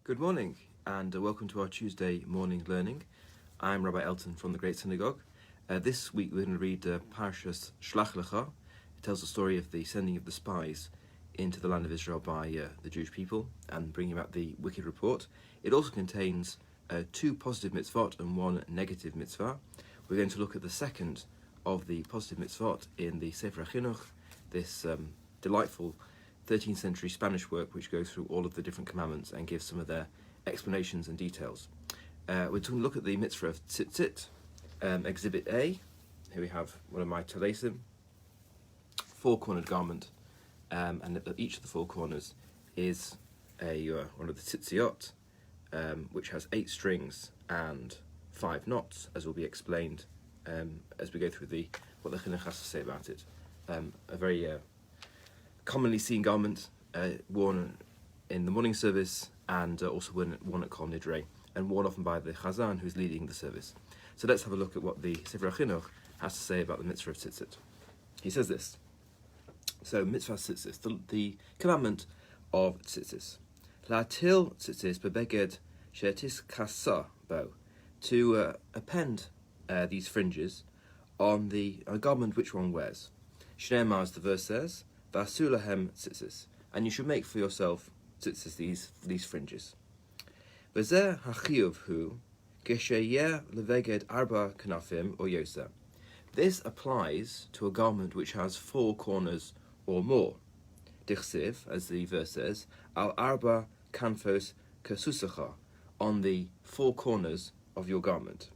Good morning and welcome to our Tuesday morning learning. I'm Rabbi Elton from the Great Synagogue. This week we're going to read parashat Shelach Lecha. It tells the story of the sending of the spies into the land of Israel by the Jewish people and bringing about the wicked report. It also contains two positive mitzvot and one negative mitzvah. We're going to look at the second of the positive mitzvot in the Sefer HaChinuch, this delightful 13th century Spanish work which goes through all of the different commandments and gives some of their explanations and details. We're going to look at the Mitzvah of Tzitzit, Exhibit A. Here we have one of my talesim, four-cornered garment, and at each of the four corners is one of the Tzitziot, which has 8 strings and 5 knots, as will be explained as we go through what the Chinuch has to say about it. A very commonly seen garment worn in the morning service and also worn at Kol Nidre and worn often by the Chazan who's leading the service. So let's have a look at what the Sefer HaChinuch has to say about the Mitzvah of Tzitzit. He says this. So Mitzvah Tzitzit, the commandment of Tzitzit. La'atil Tzitzit bebeged she'etis kasa bo, to append these fringes on a garment which one wears. Shneimar, as the verse says, V'asu lahem tzitzis, and you should make for yourself tzitzis, these fringes. V'zeh hachiyuv hu kesheyeh leveged arba kanafim or yosa. This applies to a garment which has 4 corners or more. Dichsiv, as the verse says, al arba kanfos kasusacha, on the 4 corners of your garment.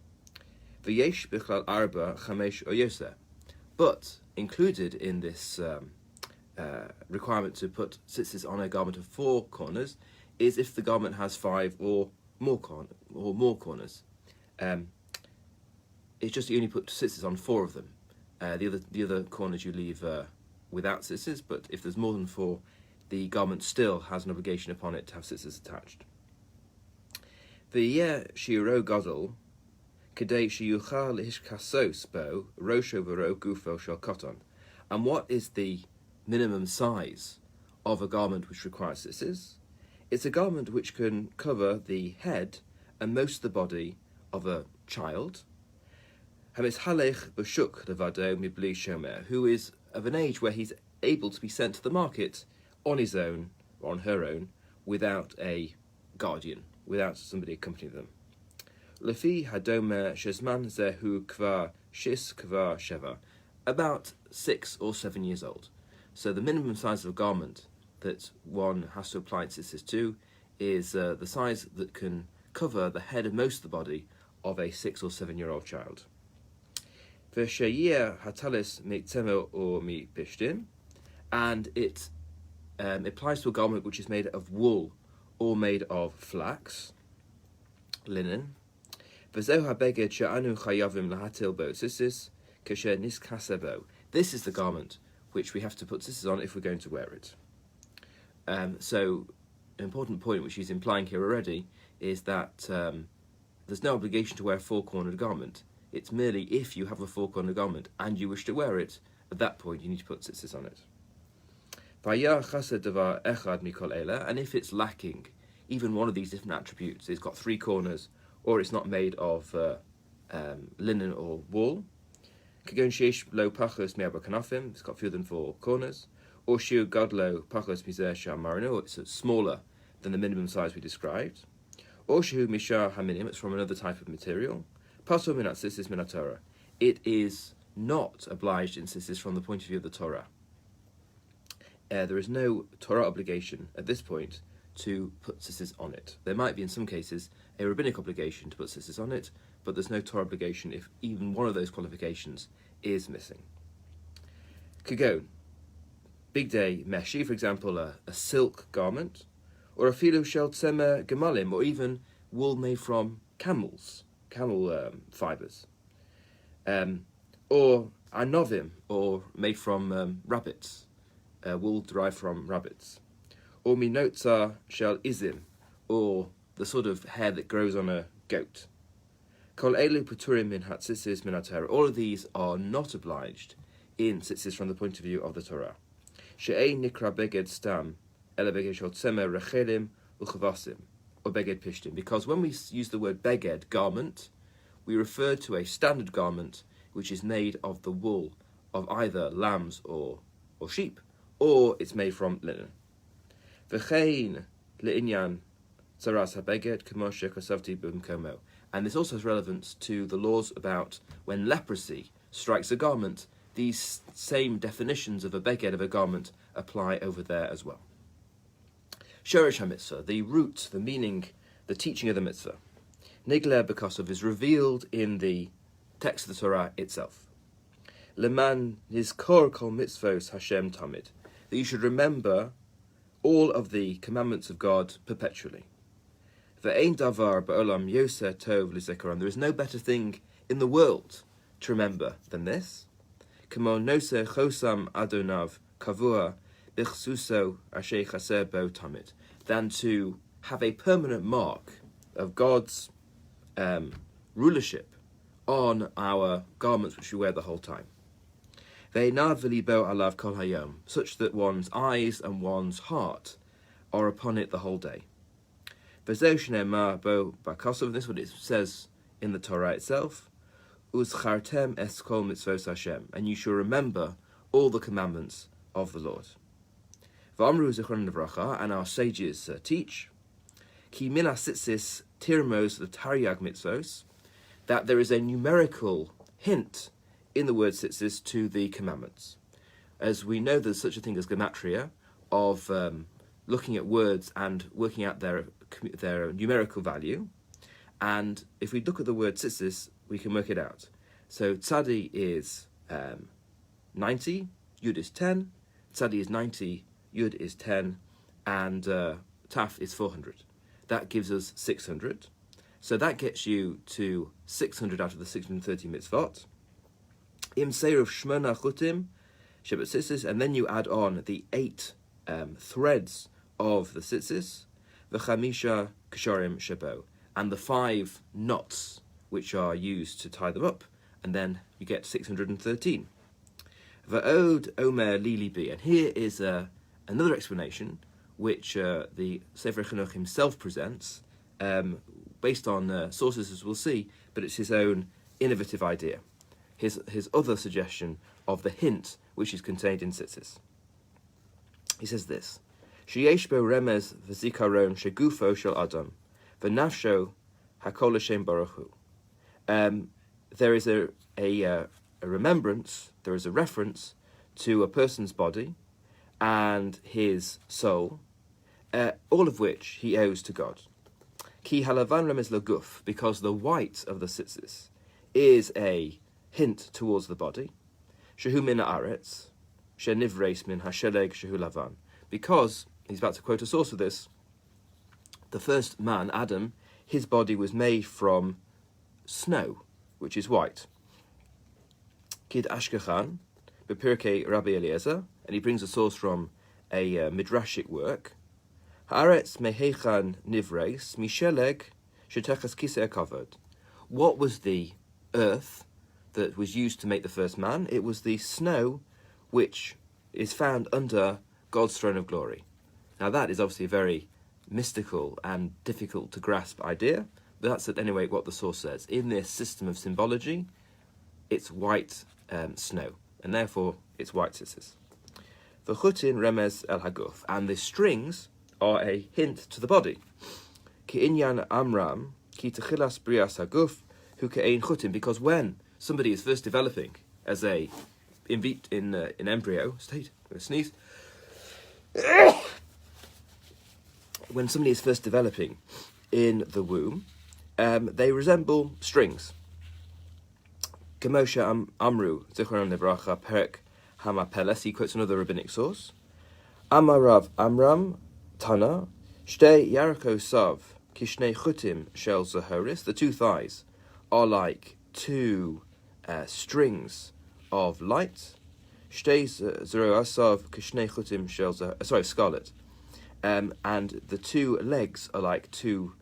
V'yesh bichlal arba chamesh or yosa, but included in this requirement to put tzitzis on a garment of 4 corners is if the garment has 5 or more corners. It's just you only put tzitzis on 4 of them. The other corners you leave without tzitzis, but if there's more than 4, the garment still has an obligation upon it to have tzitzis attached. V'yeh shi'uro gadol kedei sheyuchal lihishkasos bo rosho v'ro gufo shel koton. And what is the minimum size of a garment which requires tzitzis? It's a garment which can cover the head and most of the body of a child, who is of an age where he's able to be sent to the market on his own, or on her own, without a guardian, without somebody accompanying them. Lefi hadomer shesman zehu kvar shis kvar sheva, about 6 or 7 years old. So the minimum size of a garment that one has to apply tzitzis to is the size that can cover the head and most of the body of a 6 or 7-year-old child. And it applies to a garment which is made of wool or made of flax, linen. This is the garment which we have to put tzitzis on if we're going to wear it. So, an important point which he's implying here already is that there's no obligation to wear a 4-cornered garment. It's merely if you have a 4-cornered garment and you wish to wear it, at that point you need to put tzitzis on it. And if it's lacking even one of these different attributes, it's got 3 corners, or it's not made of linen or wool, it's got fewer than 4 corners, or shiur gadlo pachos mizeh sha'amarnu, it's smaller than the minimum size we described, or shiur mishar haminim, it's from another type of material, pasul min tzitzis min haTorah, it is not obliged in tzitzis from the point of view of the Torah. There is no Torah obligation at this point to put tzitzis on it. There might be in some cases a rabbinic obligation to put tzitzis on it, but there's no Torah obligation if even one of those qualifications is missing. Kagon, big day meshi, for example, a silk garment, or a filu shel tzemer gemalim, or even wool made from camel fibers, or anovim, or made from rabbits, wool derived from rabbits, or minotza shel izim, or the sort of hair that grows on a goat. Kol elu puturim min hatzitzis min haTorah. All of these are not obliged in tzitzis from the point of view of the Torah. She'ei nikra beged stam ele beged shel tzemer rechelim uchavasim. or beged pishtim, because when we use the word beged, garment, we refer to a standard garment which is made of the wool of either lambs or sheep, or it's made from linen. V'chein le'inyan tzaras habeged k'mo shekosavti b'mkomo. And this also has relevance to the laws about when leprosy strikes a garment. These same definitions of a beged, of a garment, apply over there as well. Shoresh HaMitzvah, the root, the meaning, the teaching of the mitzvah. Nigler Bekosov is revealed in the text of the Torah itself. Leman nizkor kol mitzvos Hashem tamid, that you should remember all of the commandments of God perpetually. Ve'ein davar ba'olam yoseh tov l'zekoran, there is no better thing in the world to remember than this. K'mo noseh chosam adonav kavua bichsuso asher chaser bo tamid, than to have a permanent mark of God's rulership on our garments which we wear the whole time. Ve'einav v'libo alav kol hayom, such that one's eyes and one's heart are upon it the whole day. V'zeu shneimar bo bakosov, this is what it says in the Torah itself. Uzchartem es kol mitzvos Hashem, and you shall remember all the commandments of the Lord. V'amru zichron levracha, and our sages teach, ki min hasitzis tirmos l'taryag mitzvos, that there is a numerical hint in the word tzitzis to the commandments. As we know, there's such a thing as gematria, of looking at words and working out their numerical value. And if we look at the word tzitzis, we can work it out. So tzadi is 90, yud is 10, tzadi is 90, yud is 10, and taf is 400. That gives us 600. So that gets you to 600 out of the 630 mitzvot. Im seiruf shmona chutim shebet tzitzis, and then you add on the 8 threads of the tzitzis, v'chamisha ksharim shebo, and the 5 knots which are used to tie them up, and then you get 613. Va'od omer lili bi, and here is another explanation which the Sefer HaChinuch himself presents, based on sources as we'll see, but it's his own innovative idea. His other suggestion of the hint which is contained in tzitzis. He says this: Sheyesh bo remez v'zikaron shegufo shel adam v'nafsho hakol Hashem baruch hu. There is a remembrance, there is a reference to a person's body and his soul, all of which he owes to God. Ki halavan remez laguf, because the white of the tzitzis is a hint towards the body. Shehu min haaretz, shenivreis min hasheleg shehu lavan. Because, he's about to quote a source of this, the first man, Adam, his body was made from snow, which is white. Kid Ashkechan, Bepirkei Rabbi Eliezer, and he brings a source from a midrashic work. Haaretz mehechan nivreis misheleg shetechas kisei kavod. What was the earth that was used to make the first man? It was the snow which is found under God's throne of glory. Now that is obviously a very mystical and difficult to grasp idea, but that's at any rate what the source says. In this system of symbology, it's white snow, and therefore it's white tzitzis. V'chutin remez el haguf, and the strings are a hint to the body. Ki inyan amram ki techilas brias haguf hu ke'ein chutin, because when somebody is first developing as in embryo state, I'm going to sneeze. When somebody is first developing in the womb, they resemble strings. Kemosha Amru Zichron Nebracha Perek Hamapeles, he quotes another rabbinic source. Amarav Amram Tana Shtei Yarako Sav Kishnei Chutim Shel Zahoris. The 2 thighs are like 2 strings of light. Shtei Zeroasav Kishnei Chutim Shel Zahoris. Scarlet. And the 2 legs are like 2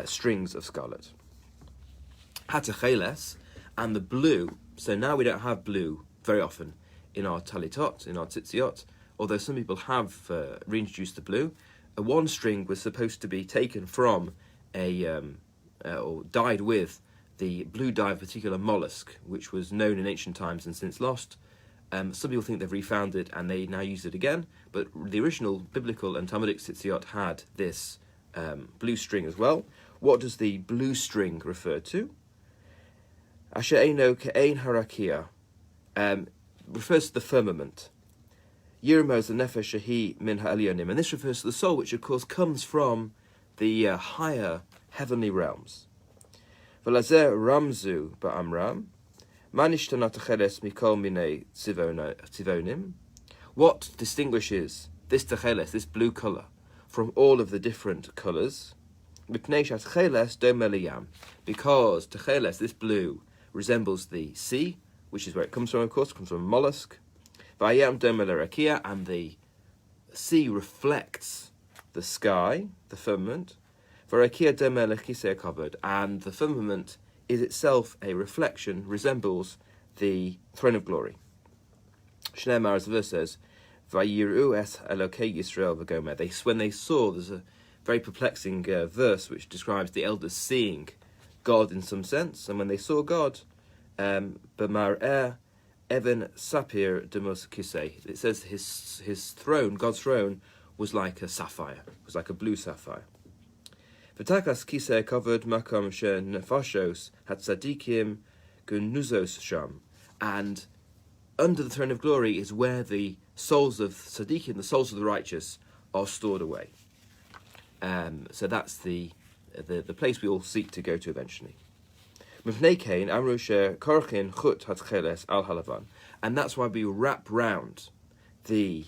strings of scarlet. Hatacheles, and the blue. So now we don't have blue very often in our talitot, in our tzitziot, although some people have reintroduced the blue. one string was supposed to be taken from or dyed with the blue dye of a particular mollusk, which was known in ancient times and since lost. Some people think they've refound it and they now use it again, but the original biblical and Talmudic Tzitziot had this blue string as well. What does the blue string refer to? Asher eino ke'ein harakia refers to the firmament. Yirmo the nefesh shehi min ha'elyonim, and this refers to the soul, which of course comes from the higher heavenly realms. V'lazer ramzu ba'amram. What distinguishes this techeles, this blue colour, from all of the different colours? Because techeles, this blue, resembles the sea, which is where it comes from, of course. It comes from a mollusk. And the sea reflects the sky, the firmament. And the firmament is itself a reflection, resembles the throne of glory. Shneimar, as the verse says, Vayiru es Elokei Yisrael v'gomer. When they saw, there's a very perplexing verse which describes the elders seeing God in some sense, and when they saw God, B'mar'eh Even Sapir Demos Kisei, it says his throne, God's throne, was like a sapphire, was like a blue sapphire. V'takas kisei covered makom she nefashos hat tzadikim gunuzos sham, and under the throne of glory is where the souls of tzadikim, the souls of the righteous, are stored away. So that's the place we all seek to go to eventually. Mivnei kain amru she korchin chut hat cheles al halavan, and that's why we wrap round the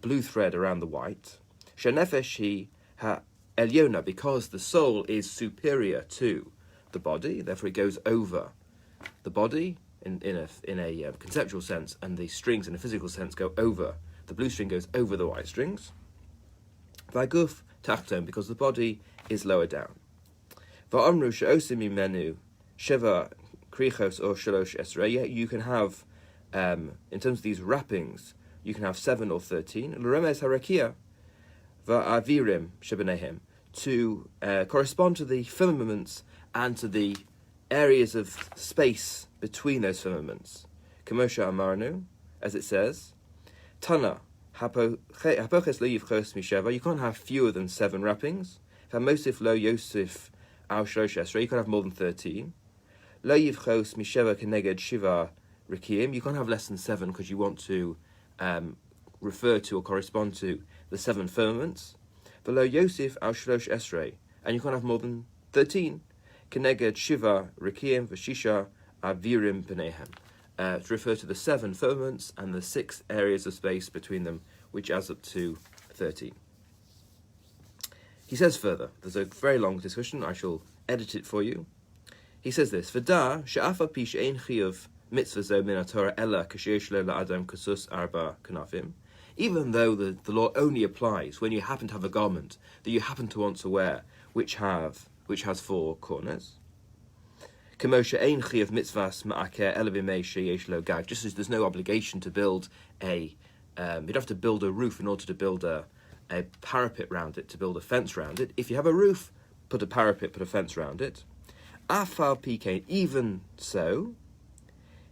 blue thread around the white. She nefesh hi ha Elyona, because the soul is superior to the body, therefore it goes over the body in a conceptual sense, and the strings in a physical sense go over. The blue string goes over the white strings. V'aguf tachton, because the body is lower down. Va'amru she'osim imenu sheva krichos or shalosh esrei. You can have, in terms of these wrappings, you can have 7 or 13. L'remes harakia va'avirim shebenehem, to correspond to the firmaments and to the areas of space between those firmaments. Kamosha amarnu, as it says, Tana hapoches lo yivchos misheva. You can't have fewer than 7 wrappings. Hamosif lo yosif al shlosh esrei. You can't have more than 13. Lo yivchos misheva keneged shiva rikiim. You can't have less than 7 because you want to refer to or correspond to the 7 firmaments. Below Yosef al Shlosh Esrei, and you can't have more than 13. Keneged Shiva Rikiim Vashisha Avirim Benehem, to refer to the 7 firmaments and the 6 areas of space between them, which adds up to 13. He says further, there's a very long discussion, I shall edit it for you. He says this: V'da she'afa pi she'ein chiyuv mitzvah zo min haTorah ella kasheyesh lo la'adam kasus arba kanafim. Even though the law only applies when you happen to have a garment that you happen to want to wear, which has 4 corners. Just as there's no obligation to build you'd have to build a roof in order to build a parapet round it, to build a fence round it. If you have a roof, put a parapet, put a fence round it. Even so,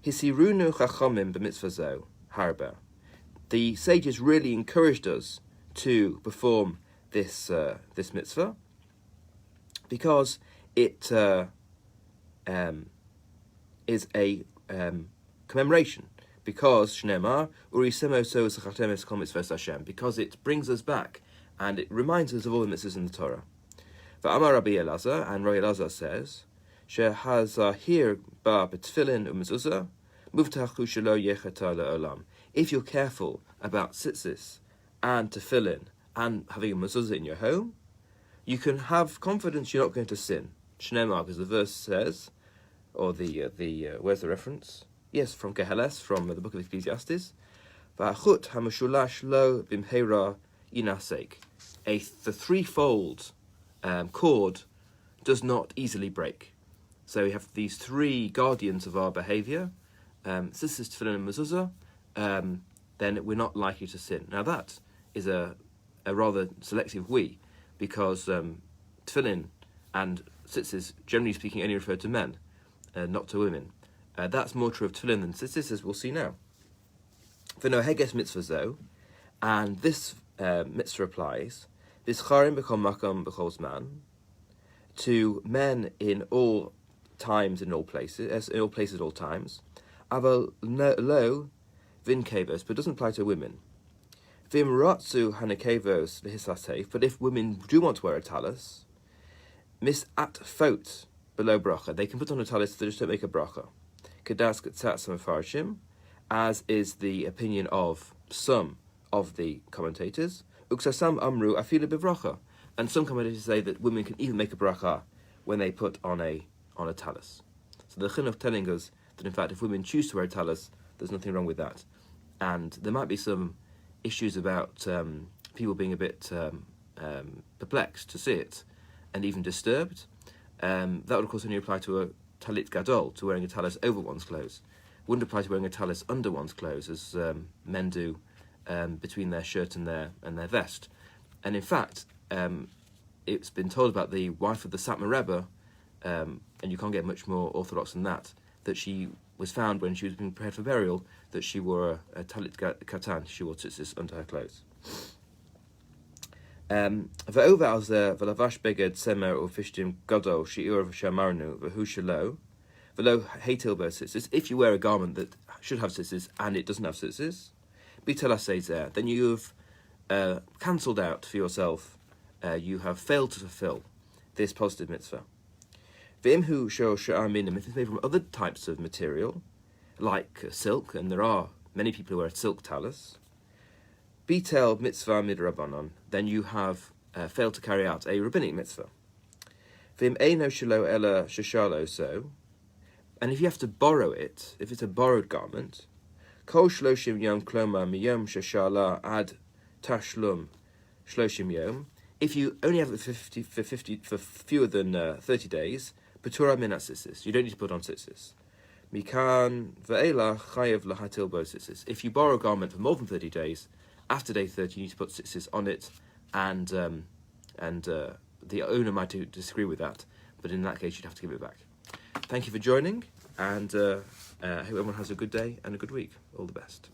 hisirunu chachamim b'mitzvah zo harba. The sages really encouraged us to perform this mitzvah because it is a commemoration. Because Shneimar urisemo so zachatemes kol mitzvos Hashem, because it brings us back and it reminds us of all the mitzvahs in the Torah. V'amar Rabbi Elazar, and Rabbi Elazar says, shehazahir ba b'tfilin u'mezuzah muvtachu shelo yechata le'olam. If you're careful about tzitzit and tefillin and having a mezuzah in your home, you can have confidence you're not going to sin. Shneimar, because the verse says, or where's the reference? Yes, from Keheles, from the book of Ecclesiastes. V'achut hamashulash lo bimheira inasek. The threefold cord does not easily break. So we have these 3 guardians of our behaviour. Tzitzit, tefillin, and mezuzah. Then we're not likely to sin. Now that is a a rather selective we, because tefillin and tzitzis, generally speaking, only refer to men, not to women. That's more true of tefillin than tzitzis, as we'll see now. V'no heges mitzvah zo, and this mitzvah applies, v'scharim b'kol makom b'chol zman, to men in all times, in all places, at all times. Aval lo vin kavos, but doesn't apply to women. Vim ratzu hanekavos v'hisasef, but if women do want to wear a talus, mis at fot below bracha, they can put on a talus, they just don't make a bracha. Kedas katzat some farshim, as is the opinion of some of the commentators. Uksasam amru afila bivracha, and some commentators say that women can even make a bracha when they put on a talus. So the chinuch telling us that in fact if women choose to wear a talus, there's nothing wrong with that. And there might be some issues about people being a bit perplexed to see it and even disturbed. That would of course only apply to a talit gadol, to wearing a talus over one's clothes. Wouldn't apply to wearing a talus under one's clothes, as men do between their shirt and their vest. And in fact, it's been told about the wife of the Satmar Rebbe, and you can't get much more orthodox than that she was found when she was being prepared for burial, that she wore a talit katan, she wore tzitzis under her clothes. Ve'oval ze v'lavash beged semer ufishtim gadol she'ur v'shamarnu v'hu shelo v'lo heitil bo tzitzis. If you wear a garment that should have tzitzis and it doesn't have tzitzis, bitel aseizer, then you've cancelled out for yourself, you have failed to fulfill this positive mitzvah. V'imhu shel she'aminim, if it's made from other types of material, like silk, and there are many people who wear silk talus, bitel mitzvah midrabanon, then you have failed to carry out a rabbinic mitzvah. V'im eino shelo ela sheshalo so, and if you have to borrow it, if it's a borrowed garment, kol shloshim yom kloma miyom sheshala ad tashlum shloshim yom, if you only have it for fewer than 30 days, Patura min tzitzis, you don't need to put on tzitzis. Mikan ve'ela chayev lahatil bo tzitzis. If you borrow a garment for more than 30 days, after day 30 you need to put tzitzis on it, and the owner might disagree with that, but in that case you'd have to give it back. Thank you for joining, and I hope everyone has a good day and a good week. All the best.